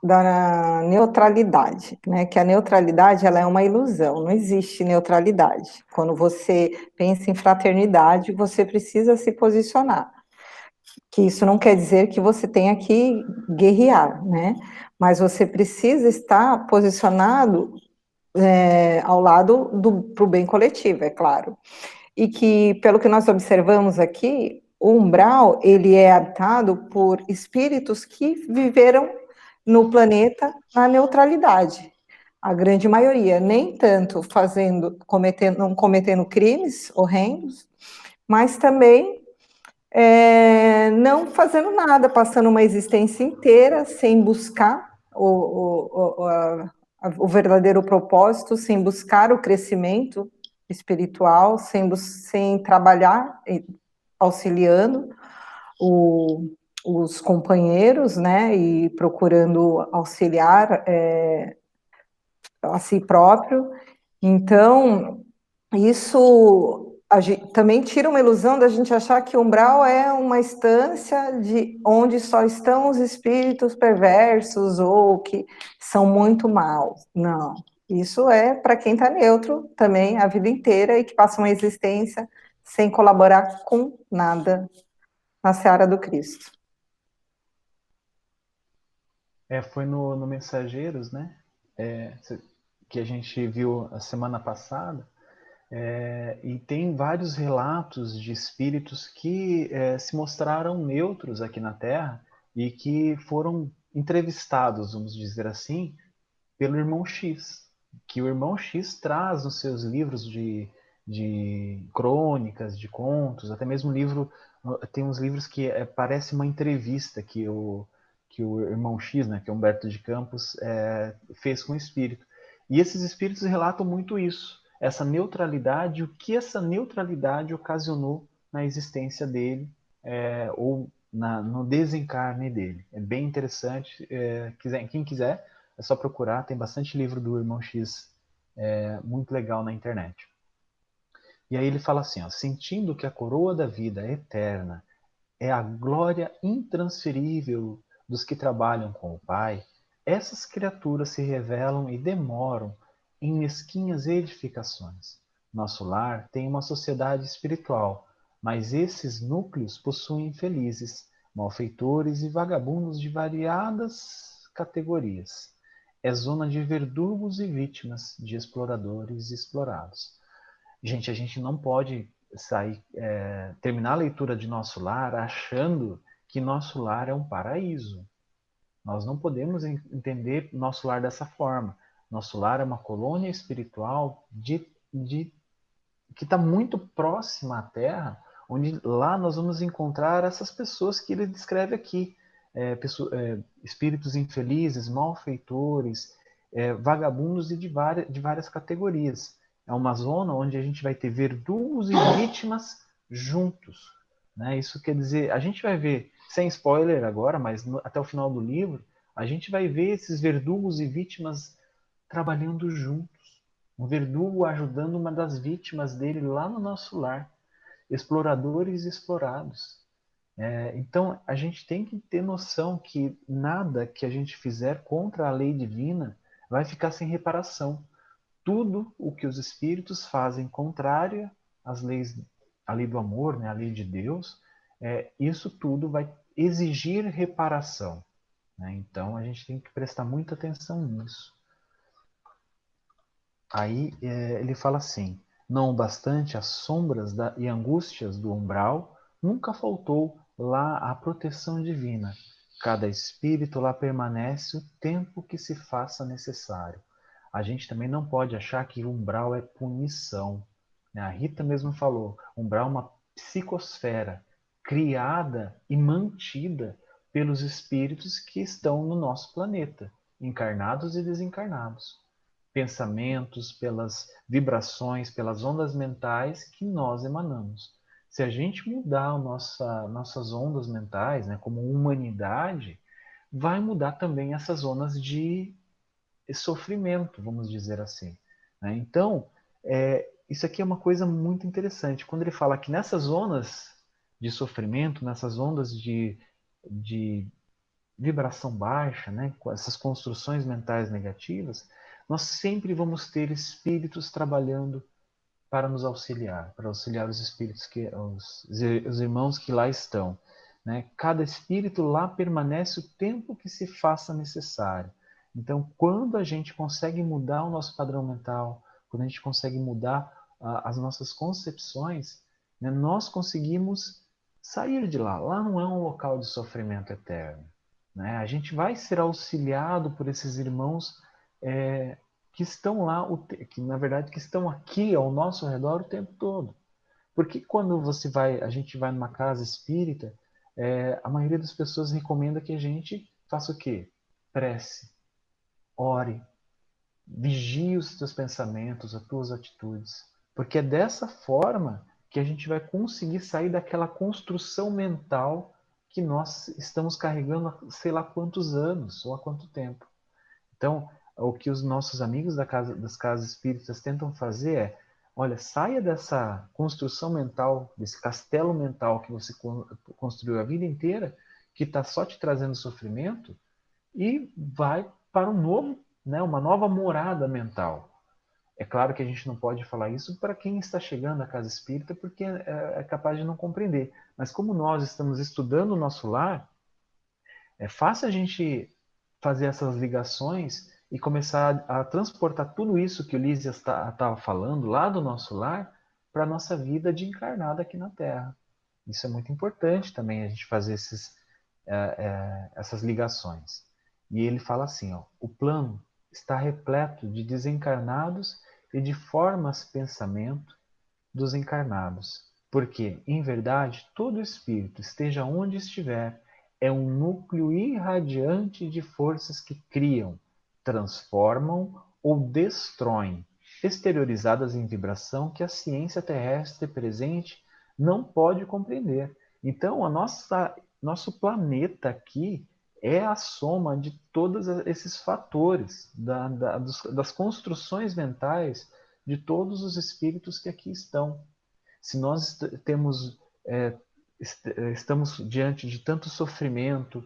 da neutralidade, né? Que a neutralidade, ela é uma ilusão, não existe neutralidade. Quando você pensa em fraternidade, você precisa se posicionar. Que isso não quer dizer que você tenha que guerrear, né? Mas você precisa estar posicionado ao lado para o bem coletivo, é claro. E que, pelo que nós observamos aqui, o umbral, ele é habitado por espíritos que viveram no planeta na neutralidade. A grande maioria, nem tanto não cometendo crimes horrendos, mas também Não fazendo nada, passando uma existência inteira sem buscar o verdadeiro propósito, sem buscar o crescimento espiritual, sem trabalhar, auxiliando os companheiros, né, e procurando auxiliar a si próprio. Então, isso também tira uma ilusão da gente achar que o umbral é uma instância de onde só estão os espíritos perversos ou que são muito maus. Não. Isso é para quem está neutro também a vida inteira e que passa uma existência sem colaborar com nada na seara do Cristo. Foi no Mensageiros, né? Que a gente viu a semana passada. E tem vários relatos de espíritos que se mostraram neutros aqui na Terra e que foram entrevistados, vamos dizer assim, pelo Irmão X, que o Irmão X traz nos seus livros de crônicas, de contos, até mesmo tem uns livros que parece uma entrevista que o Irmão X, né, que é Humberto de Campos, fez com o espírito. E esses espíritos relatam muito isso, essa neutralidade, o que essa neutralidade ocasionou na existência dele, ou no desencarne dele. É bem interessante. Quem quiser, é só procurar, tem bastante livro do Irmão X muito legal na internet. E aí ele fala assim, ó, sentindo que a coroa da vida é eterna, é a glória intransferível dos que trabalham com o Pai, essas criaturas se revelam e demoram em mesquinhas edificações. Nosso lar tem uma sociedade espiritual, mas esses núcleos possuem infelizes, malfeitores e vagabundos de variadas categorias. É zona de verdugos e vítimas, de exploradores e explorados. Gente, a gente não pode terminar a leitura de Nosso Lar achando que Nosso Lar é um paraíso. Nós não podemos entender Nosso Lar dessa forma. Nosso Lar é uma colônia espiritual que está muito próxima à Terra, onde lá nós vamos encontrar essas pessoas que ele descreve aqui. Espíritos infelizes, malfeitores, vagabundos e de várias categorias. É uma zona onde a gente vai ter verdugos e vítimas juntos. Né? Isso quer dizer, a gente vai ver, sem spoiler agora, mas até o final do livro, a gente vai ver esses verdugos e vítimas trabalhando juntos. Um verdugo ajudando uma das vítimas dele lá no nosso lar. Exploradores e explorados. Então, a gente tem que ter noção que nada que a gente fizer contra a lei divina vai ficar sem reparação. Tudo o que os espíritos fazem contrário às leis, à lei do amor, né, à lei de Deus, isso tudo vai exigir reparação. Né? Então, a gente tem que prestar muita atenção nisso. Aí ele fala assim, não obstante as sombras e angústias do umbral, nunca faltou lá a proteção divina. Cada espírito lá permanece o tempo que se faça necessário. A gente também não pode achar que o umbral é punição. A Rita mesmo falou, umbral é uma psicosfera criada e mantida pelos espíritos que estão no nosso planeta, encarnados e desencarnados. Pensamentos, pelas vibrações, pelas ondas mentais que nós emanamos. Se a gente mudar nossas ondas mentais, né, como humanidade, vai mudar também essas zonas de sofrimento, vamos dizer assim. Né? Então, isso aqui é uma coisa muito interessante. Quando ele fala que nessas zonas de sofrimento, nessas ondas de vibração baixa, né, com essas construções mentais negativas, nós sempre vamos ter espíritos trabalhando para nos auxiliar, para auxiliar os espíritos, os irmãos que lá estão. Né? Cada espírito lá permanece o tempo que se faça necessário. Então, quando a gente consegue mudar o nosso padrão mental, quando a gente consegue mudar as nossas concepções, né, nós conseguimos sair de lá. Lá não é um local de sofrimento eterno. Né? A gente vai ser auxiliado por esses irmãos que estão lá, que na verdade que estão aqui ao nosso redor o tempo todo. Porque quando a gente vai numa casa espírita, a maioria das pessoas recomenda que a gente faça o quê? Prece, ore, vigie os teus pensamentos, as tuas atitudes. Porque é dessa forma que a gente vai conseguir sair daquela construção mental que nós estamos carregando há sei lá quantos anos ou há quanto tempo. Então, o que os nossos amigos das casas espíritas tentam fazer é, olha, saia dessa construção mental, desse castelo mental que você construiu a vida inteira, que está só te trazendo sofrimento, e vai para um novo, né, uma nova morada mental. É claro que a gente não pode falar isso para quem está chegando à casa espírita, porque é capaz de não compreender. Mas como nós estamos estudando o nosso lar, é fácil a gente fazer essas ligações e começar a transportar tudo isso que o Lísias estava falando lá do nosso lar para a nossa vida de encarnado aqui na Terra. Isso é muito importante também, a gente fazer essas ligações. E ele fala assim, ó, o plano está repleto de desencarnados e de formas pensamento dos encarnados, porque, em verdade, todo espírito, esteja onde estiver, é um núcleo irradiante de forças que criam, transformam ou destroem, exteriorizadas em vibração que a ciência terrestre presente não pode compreender. Então, nosso planeta aqui é a soma de todos esses fatores, das construções mentais de todos os espíritos que aqui estão. Se nós estamos diante de tanto sofrimento,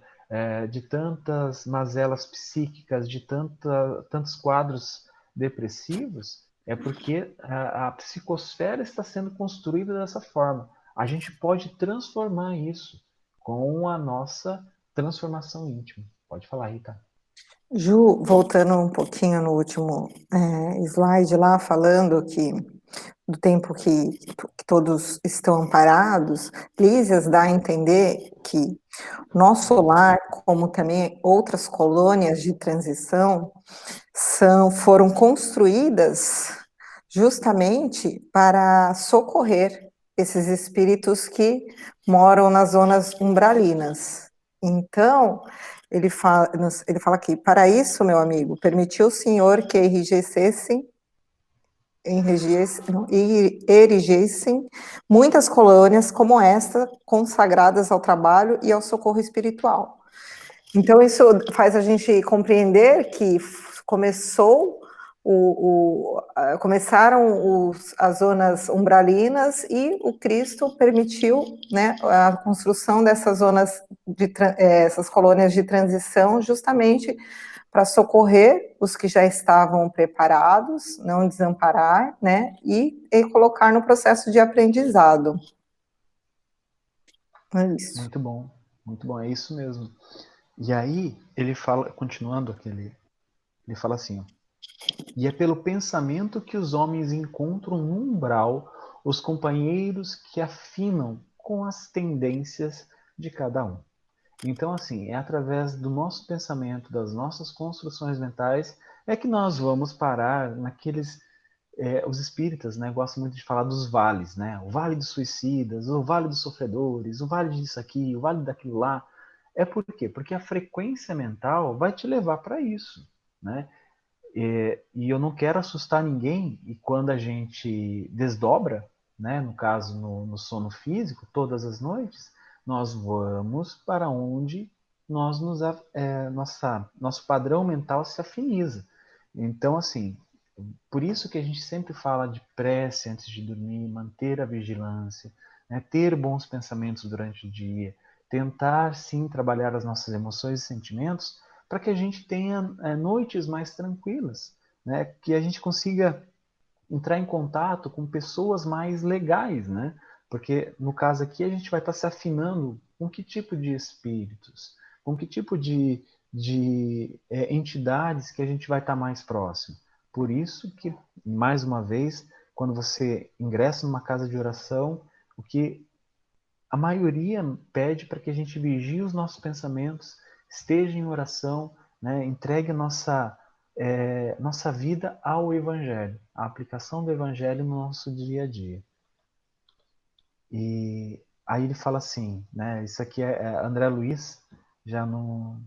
de tantas mazelas psíquicas, de tantos quadros depressivos, é porque a psicosfera está sendo construída dessa forma. A gente pode transformar isso com a nossa transformação íntima. Pode falar, Rita. Ju, voltando um pouquinho no último slide lá, falando que do tempo que todos estão amparados, Lísias dá a entender que nosso lar, como também outras colônias de transição, foram construídas justamente para socorrer esses espíritos que moram nas zonas umbralinas. Então, ele fala aqui, para isso, meu amigo, permitiu o Senhor que erigissem muitas colônias como esta, consagradas ao trabalho e ao socorro espiritual. Então, isso faz a gente compreender que começaram as zonas umbralinas e o Cristo permitiu, né, a construção dessas zonas, essas colônias de transição, justamente para socorrer os que já estavam preparados, não desamparar, né, e colocar no processo de aprendizado. É isso. Muito bom, é isso mesmo. E aí, ele fala, continuando aquele, ele fala assim, ó, e é pelo pensamento que os homens encontram no umbral os companheiros que afinam com as tendências de cada um. Então, assim, é através do nosso pensamento, das nossas construções mentais, é que nós vamos parar naqueles... os espíritas, né, gostam muito de falar dos vales, né? O vale dos suicidas, o vale dos sofredores, o vale disso aqui, o vale daquilo lá. É por quê? Porque a frequência mental vai te levar para isso, né? E eu não quero assustar ninguém, e quando a gente desdobra, né, no caso no sono físico, todas as noites, nós vamos para onde nosso padrão mental se afiniza. Então, assim, por isso que a gente sempre fala de prece antes de dormir, manter a vigilância, né, ter bons pensamentos durante o dia, tentar sim trabalhar as nossas emoções e sentimentos para que a gente tenha noites mais tranquilas, né, que a gente consiga entrar em contato com pessoas mais legais, né? Porque no caso aqui a gente vai estar se afinando com que tipo de espíritos, com que tipo de entidades que a gente vai estar mais próximo. Por isso que, mais uma vez, quando você ingressa numa casa de oração, o que a maioria pede para que a gente vigie os nossos pensamentos, esteja em oração, né? Entregue nossa vida ao Evangelho, a aplicação do Evangelho no nosso dia a dia. E aí ele fala assim, né? Isso aqui é André Luiz, já no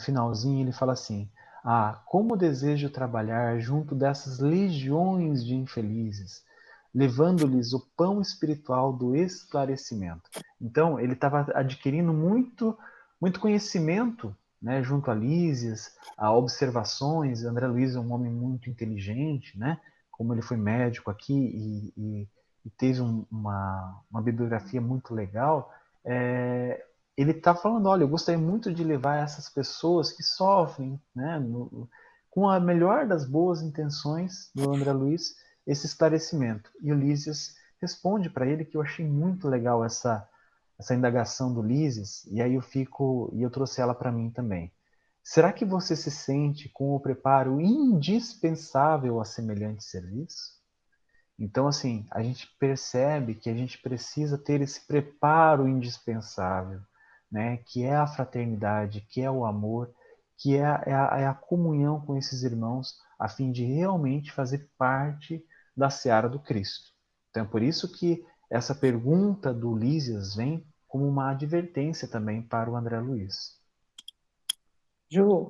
finalzinho, ele fala assim: ah, como desejo trabalhar junto dessas legiões de infelizes, levando-lhes o pão espiritual do esclarecimento. Então, ele estava adquirindo muito conhecimento, né, junto a Lísias, a observações. André Luiz é um homem muito inteligente, né? Como ele foi médico aqui e teve uma bibliografia muito legal, ele está falando, olha, eu gostaria muito de levar essas pessoas que sofrem, né, com a melhor das boas intenções do André Luiz, esse esclarecimento. E o Lísias responde para ele, que eu achei muito legal essa indagação do Lísias, e aí eu trouxe ela para mim também. Será que você se sente com o preparo indispensável a semelhante serviço? Então, assim, a gente percebe que a gente precisa ter esse preparo indispensável, né? Que é a fraternidade, que é o amor, que é a comunhão com esses irmãos, a fim de realmente fazer parte da seara do Cristo. Então, é por isso que essa pergunta do Lísias vem como uma advertência também para o André Luiz. Ju,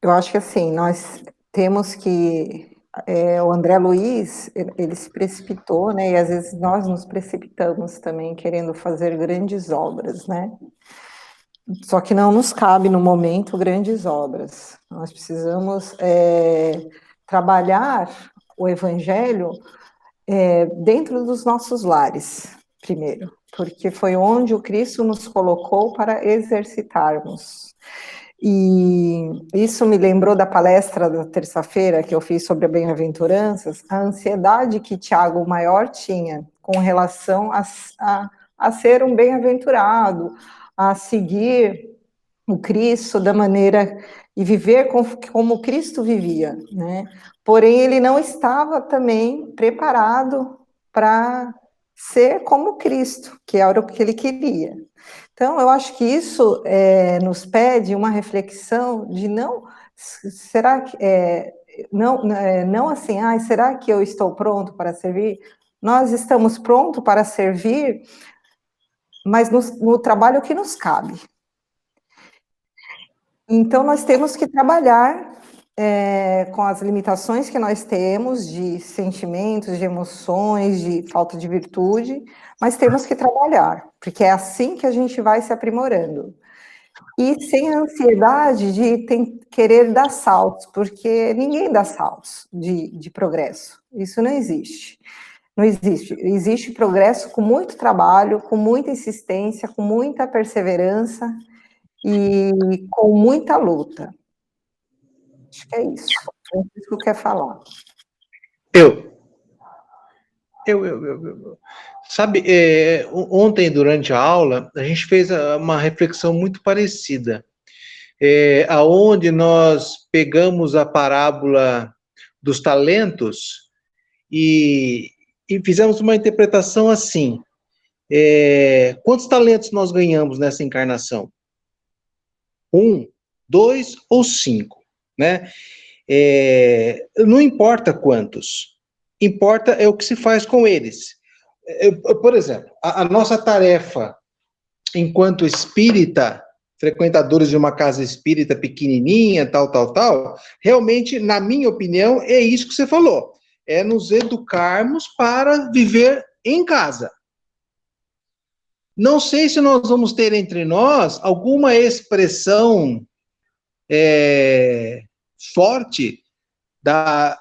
eu acho que assim, nós temos que. O André Luiz, ele se precipitou, né? E às vezes nós nos precipitamos também, querendo fazer grandes obras, né? Só que não nos cabe no momento grandes obras. Nós precisamos trabalhar o Evangelho dentro dos nossos lares, primeiro, porque foi onde o Cristo nos colocou para exercitarmos. E isso me lembrou da palestra da terça-feira que eu fiz sobre a bem-aventuranças, a ansiedade que Tiago Maior tinha com relação a ser um bem-aventurado, a seguir o Cristo da maneira e viver como Cristo vivia, né? Porém, ele não estava também preparado para ser como Cristo, que era o que ele queria. Então, eu acho que isso nos pede uma reflexão de não, será que não assim, será que eu estou pronto para servir? Nós estamos prontos para servir, mas no trabalho que nos cabe. Então, nós temos que trabalhar com as limitações que nós temos de sentimentos, de emoções, de falta de virtude, mas temos que trabalhar, porque é assim que a gente vai se aprimorando. E sem a ansiedade de querer dar saltos, porque ninguém dá saltos de progresso. Isso não existe. Não existe. Existe progresso com muito trabalho, com muita insistência, com muita perseverança e com muita luta. Acho que é isso. Francisco quer falar. Eu. Sabe, ontem, durante a aula, a gente fez uma reflexão muito parecida. Aonde nós pegamos a parábola dos talentos e fizemos uma interpretação assim. Quantos talentos nós ganhamos nessa encarnação? 1, 2 ou 5, né? Não importa quantos, importa é o que se faz com eles. Por exemplo, a nossa tarefa enquanto espírita, frequentadores de uma casa espírita pequenininha, tal, realmente, na minha opinião, é isso que você falou. É nos educarmos para viver em casa. Não sei se nós vamos ter entre nós alguma expressão forte para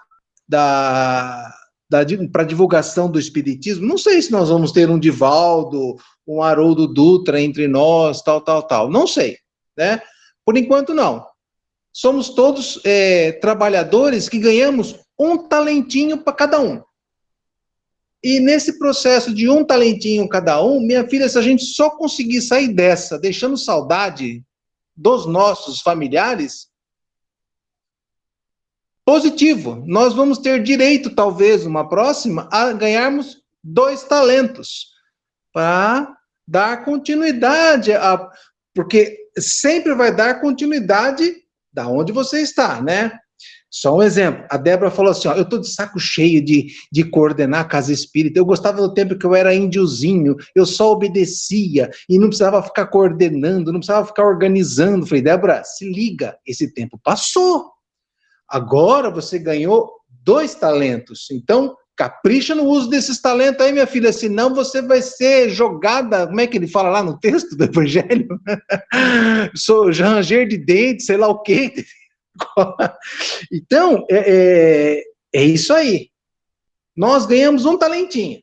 divulgação do espiritismo. Não sei se nós vamos ter um Divaldo, um Haroldo Dutra entre nós, tal. Não sei, né? Por enquanto, não. Somos todos trabalhadores que ganhamos um talentinho para cada um. E nesse processo de um talentinho cada um, minha filha, se a gente só conseguir sair dessa, deixando saudade dos nossos familiares, positivo. Nós vamos ter direito, talvez, uma próxima, a ganharmos 2 talentos para dar continuidade, porque sempre vai dar continuidade da onde você está, né? Só um exemplo, a Débora falou assim, ó, eu estou de saco cheio de coordenar a casa espírita, eu gostava do tempo que eu era índiozinho, eu só obedecia e não precisava ficar coordenando, não precisava ficar organizando. Falei, Débora, se liga, esse tempo passou. Agora você ganhou 2 talentos, então capricha no uso desses talentos aí, minha filha, senão você vai ser jogada, como é que ele fala lá no texto do Evangelho? Sou ranger de dentes, sei lá o quê. Então, é isso aí. Nós ganhamos um talentinho.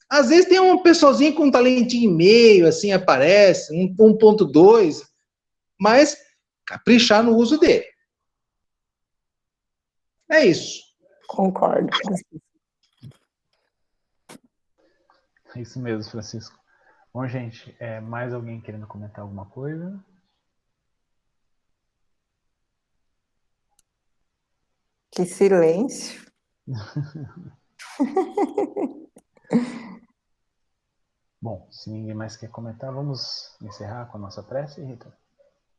Às vezes tem um pessoalzinho com um talentinho e meio, assim, aparece, 1.2, mas caprichar no uso dele. É isso. Concordo. É isso mesmo, Francisco. Bom, gente, mais alguém querendo comentar alguma coisa? Que silêncio. Bom, se ninguém mais quer comentar, vamos encerrar com a nossa prece, Rita?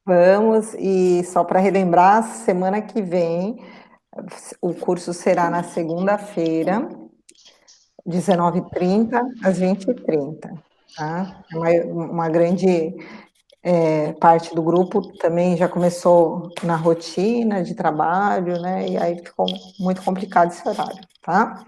Vamos, e só para relembrar, semana que vem, o curso será na segunda-feira, 19h30 às 20h30, tá? Uma grande parte do grupo também já começou na rotina de trabalho, né? E aí ficou muito complicado esse horário, tá?